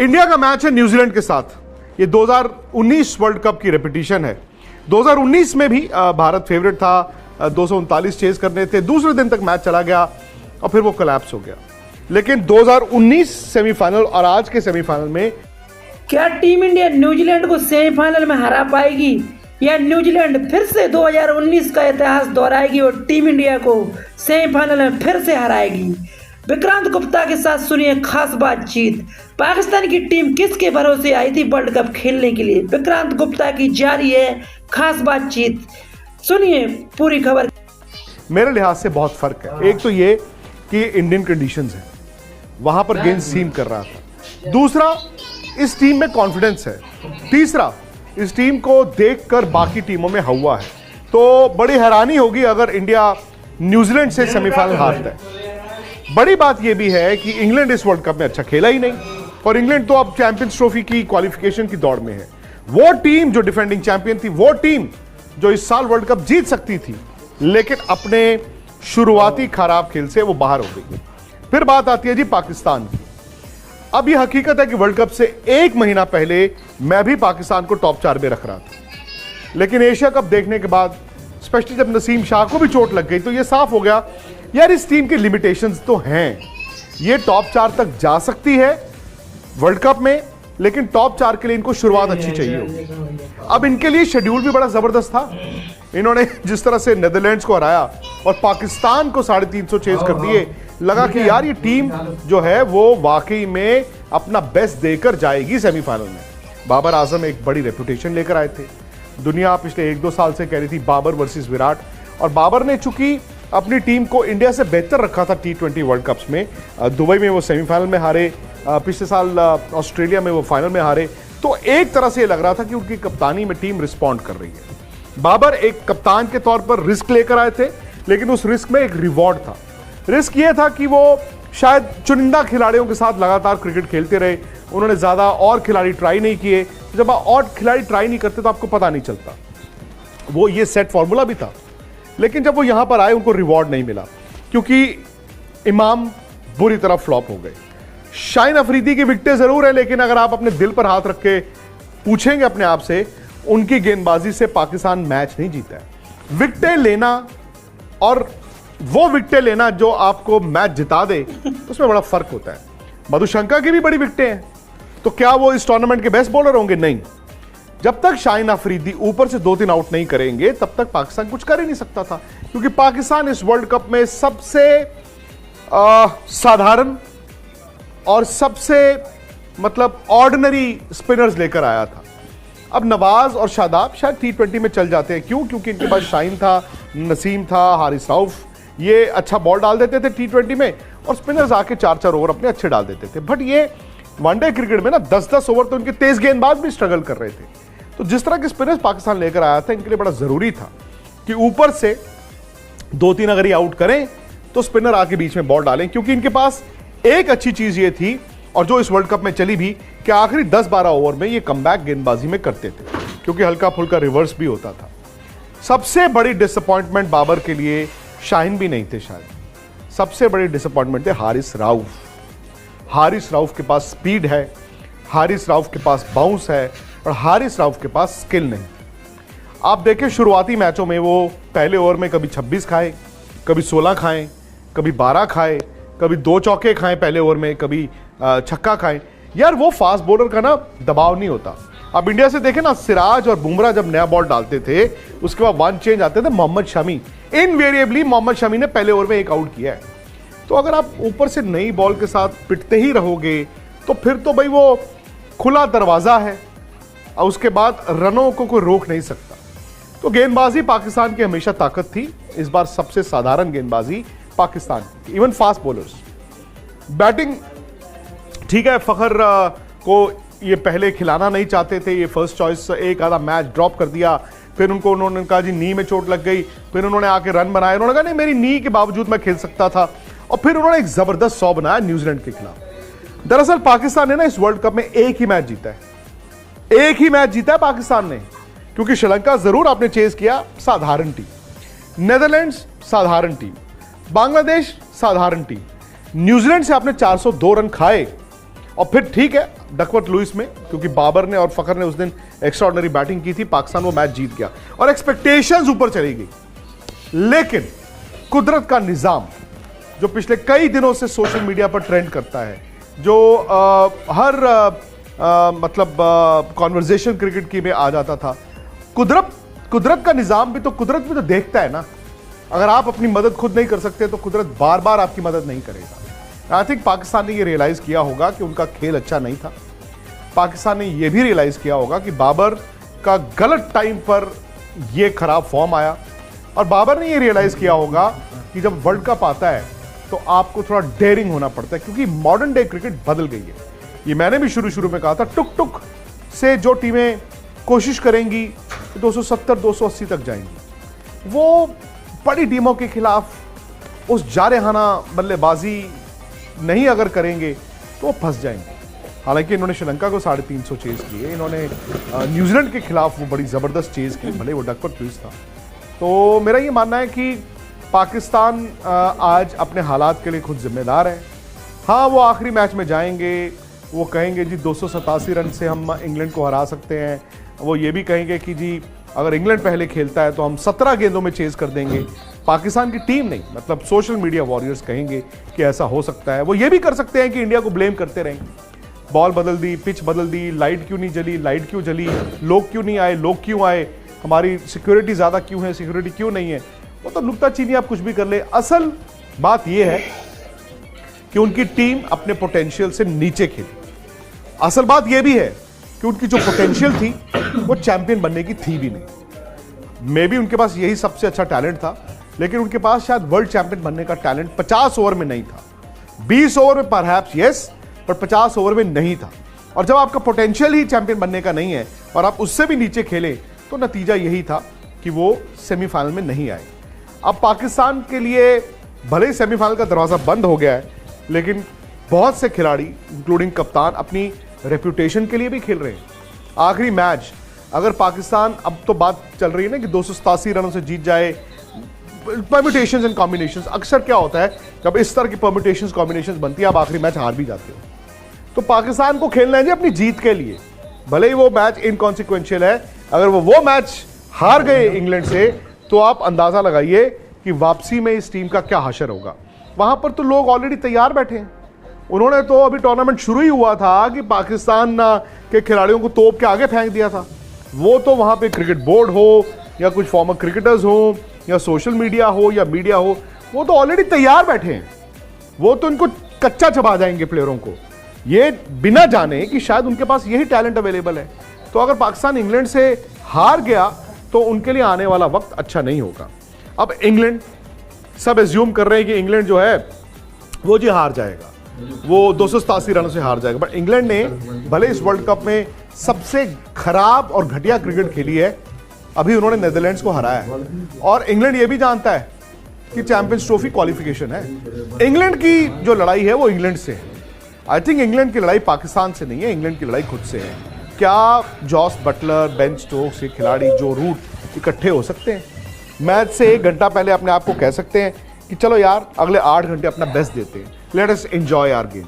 India का match है New Zealand के साथ। ये 2019 वर्ल्ड कप की रिपीटिशन है। 2019 में भी भारत फेवरेट था, 239 चेज करने थे, दूसरे दिन तक मैच चला गया और फिर वो कोलैप्स हो गया। लेकिन 2019 सेमीफाइनल और आज के सेमीफाइनल में क्या टीम इंडिया न्यूजीलैंड को सेमीफाइनल में हरा पाएगी या न्यूजीलैंड फिर से 2019 का इतिहास दोहराएगी और टीम इंडिया को सेमीफाइनल में फिर से हराएगी? विक्रांत गुप्ता के साथ सुनिए खास बातचीत। पाकिस्तान की टीम किसके भरोसे आई थी वर्ल्ड कप खेलने के लिए? विक्रांत गुप्ता की जारी है खास बातचीत, सुनिए पूरी खबर। मेरे लिहाज से बहुत फर्क है। एक तो ये कि इंडियन कंडीशंस है, वहां पर गेंद सीम कर रहा था। दूसरा, इस टीम में कॉन्फिडेंस है। तीसरा, इस टीम को देखकर बाकी टीमों में हवा है। तो बड़ी हैरानी होगी अगर इंडिया न्यूजीलैंड से सेमीफाइनल हारता है। बड़ी बात यह भी है कि इंग्लैंड इस वर्ल्ड कप में अच्छा खेला ही नहीं और इंग्लैंड तो अब चैंपियंस ट्रॉफी की क्वालिफिकेशन की दौड़ में है। वो टीम जो डिफेंडिंग चैंपियन थी, वो टीम जो इस साल वर्ल्ड कप जीत सकती थी, लेकिन अपने शुरुआती खराब खेल से वो बाहर हो गई। फिर बात आती है जी पाकिस्तान की। अब यह हकीकत है कि वर्ल्ड कप से एक महीना पहले मैं भी पाकिस्तान को टॉप 4 में रख रहा था, लेकिन एशिया कप देखने के बाद, स्पेशली जब नसीम शाह को भी चोट लग गई, तो यह साफ हो गया यार इस टीम की लिमिटेशंस तो हैं। ये टॉप 4 तक जा सकती है वर्ल्ड कप में, लेकिन टॉप 4 के लिए इनको शुरुआत अच्छी चाहिए होगी। अब इनके लिए शेड्यूल भी बड़ा जबरदस्त था। इन्होंने जिस तरह से नेदरलैंड्स को हराया और पाकिस्तान को 350 चेज कर दिए, लगा कि यार ये टीम जो है वो वाकई में अपना बेस्ट देकर जाएगी सेमीफाइनल में। बाबर आजम एक बड़ी रेपुटेशन लेकर आए थे। दुनिया पिछले 1-2 साल से कह रही थी बाबर वर्सेस विराट, और बाबर ने चूंकि अपनी टीम को इंडिया से बेहतर रखा था T20 वर्ल्ड कप्स में, दुबई में वो सेमीफाइनल में हारे, पिछले साल ऑस्ट्रेलिया में वो फाइनल में हारे, तो एक तरह से लग रहा था कि उनकी कप्तानी में टीम रिस्पॉन्ड कर रही है। बाबर एक कप्तान के तौर पर रिस्क लेकर आए थे, लेकिन उस रिस्क में एक रिवॉर्ड था। रिस्क ये था कि वो शायद चुनिंदा खिलाड़ियों के साथ लगातार क्रिकेट खेलते रहे। उन्होंने ज्यादा और खिलाड़ी ट्राई नहीं किए। जब आप और खिलाड़ी ट्राई नहीं करते तो आपको पता नहीं चलता। वो ये सेट फॉर्मूला भी था, लेकिन जब वो यहां पर आए उनको रिवॉर्ड नहीं मिला, क्योंकि इमाम बुरी तरह फ्लॉप हो गए। शाहीन अफरीदी की विकेटें जरूर है, लेकिन अगर आप अपने दिल पर हाथ रख के पूछेंगे अपने आप से, उनकी गेंदबाजी से पाकिस्तान मैच नहीं जीता है। विकेटें लेना और वो विकेटें लेना जो आपको मैच जिता दे, उसमें बड़ा फर्क होता है। मधुशंका की भी बड़ी विकेटें हैं, तो क्या वो इस टूर्नामेंट के बेस्ट बॉलर होंगे? नहीं। जब तक शाहीन अफरीदी ऊपर से 2-3 आउट नहीं करेंगे, तब तक पाकिस्तान कुछ कर ही नहीं सकता था, क्योंकि पाकिस्तान इस वर्ल्ड कप में सबसे साधारण और सबसे मतलब ऑर्डिनरी स्पिनर्स लेकर आया था। अब नवाज और शादाब शायद T20 में चल जाते हैं। क्यों? क्योंकि इनके पास शाहीन था, नसीम था, हारिस राउफ, ये अच्छा बॉल डाल देते थे T20 में, और स्पिनर्स आके 4-4 ओवर अपने अच्छे डाल देते थे। बट ये वनडे क्रिकेट में ना 10-10 ओवर तो इनके तेज गेंदबाज भी स्ट्रगल कर रहे थे। तो जिस तरह के स्पिनर्स पाकिस्तान लेकर आया था, इनके लिए बड़ा जरूरी था कि ऊपर से 2-3 अगर ये आउट करें तो स्पिनर आके बीच में बॉल डालें, क्योंकि इनके पास एक अच्छी चीज ये थी, और जो इस वर्ल्ड कप में चली भी, कि आखिरी 10-12 ओवर में ये कमबैक गेंदबाजी में करते थे, क्योंकि हल्का फुल्का रिवर्स भी होता था। सबसे बड़ी डिसअपॉइंटमेंट बाबर के लिए शाहीन भी नहीं थे, शायद सबसे बड़ी डिसअपॉइंटमेंट थे हारिस राउफ। हारिस राउफ के पास स्पीड है, हारिस राउफ के पास बाउंस है, और हारिस राउफ के पास स्किल नहीं। आप देखें शुरुआती मैचों में वो पहले ओवर में कभी 26 खाए, कभी 16 खाएं, कभी 12 खाए, कभी 2 चौके खाएं पहले ओवर में, कभी छक्का खाएं। यार वो फास्ट बॉलर का ना दबाव नहीं होता। अब इंडिया से देखें ना, सिराज और बुमराह जब नया बॉल डालते थे, उसके बाद वन चेंज आते थे, मोहम्मद शमी, इनवेरिएबली मोहम्मद शमी ने पहले ओवर में 1 आउट किया है। तो अगर आप ऊपर से नई बॉल के साथ पिटते ही रहोगे, तो फिर तो भाई वो खुला दरवाजा है, और उसके बाद रनों को कोई रोक नहीं सकता। तो गेंदबाजी पाकिस्तान की हमेशा ताकत थी। इस बार सबसे साधारण गेंदबाजी पाकिस्तान की, इवन फास्ट बॉलर्स। बैटिंग ठीक है, फखर को ये पहले खिलाना नहीं चाहते थे, ये फर्स्ट चॉइस, एक आधा मैच ड्रॉप कर दिया, फिर उन्होंने कहा जी नी में चोट लग गई, फिर उन्होंने आके रन बनाए, उन्होंने कहा नहीं मेरी नी के बावजूद मैं खेल सकता था, और फिर उन्होंने एक जबरदस्त 100 बनाया न्यूजीलैंड के खिलाफ। दरअसल पाकिस्तान ने ना इस वर्ल्ड कप में एक ही मैच जीता है, एक ही मैच जीता है पाकिस्तान ने, क्योंकि श्रीलंका जरूर आपने चेज किया, साधारण टीम, नेदरलैंड्स साधारण टीम, बांग्लादेश साधारण टीम, न्यूजीलैंड से आपने 402 रन खाए, और फिर ठीक है डकवर्थ लुइस में, क्योंकि बाबर ने और फखर ने उस दिन एक्स्ट्राऑर्डिनरी बैटिंग की थी, पाकिस्तान वो मैच जीत गया और एक्सपेक्टेशंस ऊपर चली गई। लेकिन कुदरत का निजाम जो पिछले कई दिनों से सोशल मीडिया पर ट्रेंड करता है, जो हर मतलब कॉन्वर्जेशन क्रिकेट की में आ जाता था, कुदरत का निजाम भी तो कुदरत भी तो देखता है ना। अगर आप अपनी मदद खुद नहीं कर सकते तो कुदरत बार बार आपकी मदद नहीं करेगा। आई थिंक पाकिस्तान ने ये रियलाइज किया होगा कि उनका खेल अच्छा नहीं था। पाकिस्तान ने यह भी रियलाइज किया होगा कि बाबर का गलत टाइम पर यह खराब फॉर्म आया, और बाबर ने यह रियलाइज किया होगा कि जब वर्ल्ड कप आता है तो आपको थोड़ा डेयरिंग होना पड़ता है, क्योंकि मॉडर्न डे क्रिकेट बदल गई है। ये मैंने भी शुरू में कहा था, टुक टुक से जो टीमें कोशिश करेंगी 270-280 तक जाएंगी, वो बड़ी टीमों के खिलाफ उस जारहाना बल्लेबाजी नहीं अगर करेंगे तो वो फंस जाएंगे। हालांकि इन्होंने श्रीलंका को 350 चेज किए, इन्होंने न्यूजीलैंड के खिलाफ वो बड़ी ज़बरदस्त चेज की, भले वो डकवर्थ लुइस था। तो मेरा ये मानना है कि पाकिस्तान आज अपने हालात के लिए खुद जिम्मेदार है। हाँ, वो आखिरी मैच में जाएंगे, वो कहेंगे जी 287 रन से हम इंग्लैंड को हरा सकते हैं। वो ये भी कहेंगे कि जी अगर इंग्लैंड पहले खेलता है तो हम 17 गेंदों में चेज कर देंगे। पाकिस्तान की टीम नहीं, मतलब सोशल मीडिया वॉरियर्स कहेंगे कि ऐसा हो सकता है। वो ये भी कर सकते हैं कि इंडिया को ब्लेम करते रहेंगे, बॉल बदल दी, पिच बदल दी, लाइट क्यों नहीं जली, लाइट क्यों जली, लोग क्यों नहीं आए, लोग क्यों आए, हमारी सिक्योरिटी ज़्यादा क्यों है, सिक्योरिटी क्यों नहीं है। वो तो नुक्ताचीनी आप कुछ भी कर ले। असल बात यह है कि उनकी टीम अपने पोटेंशियल से नीचे खेली। असल बात यह भी है कि उनकी जो पोटेंशियल थी वो चैंपियन बनने की थी भी नहीं। मे बी उनके पास यही सबसे अच्छा टैलेंट था, लेकिन उनके पास शायद वर्ल्ड चैंपियन बनने का टैलेंट 50 ओवर में नहीं था। 20 ओवर में परहैप्स यस, पर 50 ओवर में नहीं था। और जब आपका पोटेंशियल ही चैंपियन बनने का नहीं है और आप उससे भी नीचे खेले, तो नतीजा यही था कि वो सेमीफाइनल में नहीं आए। अब पाकिस्तान के लिए भले ही सेमीफाइनल का दरवाजा बंद हो गया है, लेकिन बहुत से खिलाड़ी इंक्लूडिंग कप्तान अपनी रेपुटेशन के लिए भी खेल रहे हैं। आखिरी मैच अगर पाकिस्तान, अब तो बात चल रही है ना कि 287 रनों से जीत जाए, परम्यूटेशंस एंड कॉम्बिनेशंस, अक्सर क्या होता है जब इस तरह की परम्यूटेशंस कॉम्बिनेशंस बनती है आप आखिरी मैच हार भी जाते हो। तो पाकिस्तान को खेलना है जी अपनी जीत के लिए, भले ही वो मैच इनकॉन्सिक्वेंशियल है। अगर वो मैच हार गए इंग्लैंड से, तो आप अंदाजा लगाइए कि वापसी में इस टीम का क्या हशर होगा। वहां पर तो लोग ऑलरेडी तैयार बैठे हैं। उन्होंने तो अभी टूर्नामेंट शुरू ही हुआ था कि पाकिस्तान के खिलाड़ियों को तोप के आगे फेंक दिया था। वो तो वहां पे क्रिकेट बोर्ड हो या कुछ फॉर्मर क्रिकेटर्स हो या सोशल मीडिया हो या मीडिया हो, वो तो ऑलरेडी तैयार बैठे हैं। वो तो इनको कच्चा चबा जाएंगे प्लेयरों को, ये बिना जाने कि शायद उनके पास यही टैलेंट अवेलेबल है। तो अगर पाकिस्तान इंग्लैंड से हार गया तो उनके लिए आने वाला वक्त अच्छा नहीं होगा। अब इंग्लैंड, सब एज्यूम कर रहे हैं कि इंग्लैंड जो है वो जी हार जाएगा, वो 287 रनों से हार जाएगा। बट इंग्लैंड ने भले इस वर्ल्ड कप में सबसे खराब और घटिया क्रिकेट खेली है, अभी उन्होंने नीदरलैंड्स को हराया है। और इंग्लैंड ये भी जानता है कि चैंपियंस ट्रॉफी क्वालिफिकेशन है। इंग्लैंड की जो लड़ाई है वो इंग्लैंड से है। आई थिंक इंग्लैंड की लड़ाई पाकिस्तान से नहीं है, इंग्लैंड की लड़ाई खुद से है। क्या जॉस बटलर, बेन स्टोक्स, ये खिलाड़ी जो रूट इकट्ठे हो सकते हैं? मैच से 1 घंटा पहले अपने आप को कह सकते हैं कि चलो यार अगले 8 घंटे अपना बेस्ट देते हैं, let us enjoy our game.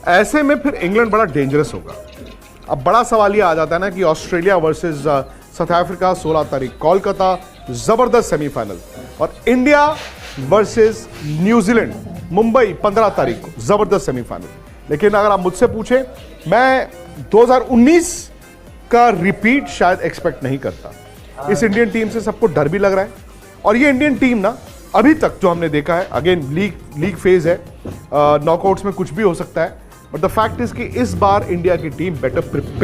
ऐसे में फिर इंग्लैंड बड़ा डेंजरस होगा। अब बड़ा सवाल ये आ जाता है ना कि ऑस्ट्रेलिया वर्सेस साउथ अफ्रीका 16 तारीख कोलकाता, जबरदस्त सेमीफाइनल, और इंडिया वर्सेस न्यूजीलैंड मुंबई 15 तारीख को, जबरदस्त सेमीफाइनल। लेकिन अगर आप मुझसे पूछें, मैं 2019 का रिपीट शायद एक्सपेक्ट नहीं करता। इस इंडियन टीम से सबको डर भी लग रहा है, और ये इंडियन टीम ना अभी तक जो हमने देखा है, अगेन लीग फेज है, नॉकआउट्स में कुछ भी हो सकता है, बट द फैक्ट इज कि इस बार इंडिया की टीम बेटर प्रिपेयर्ड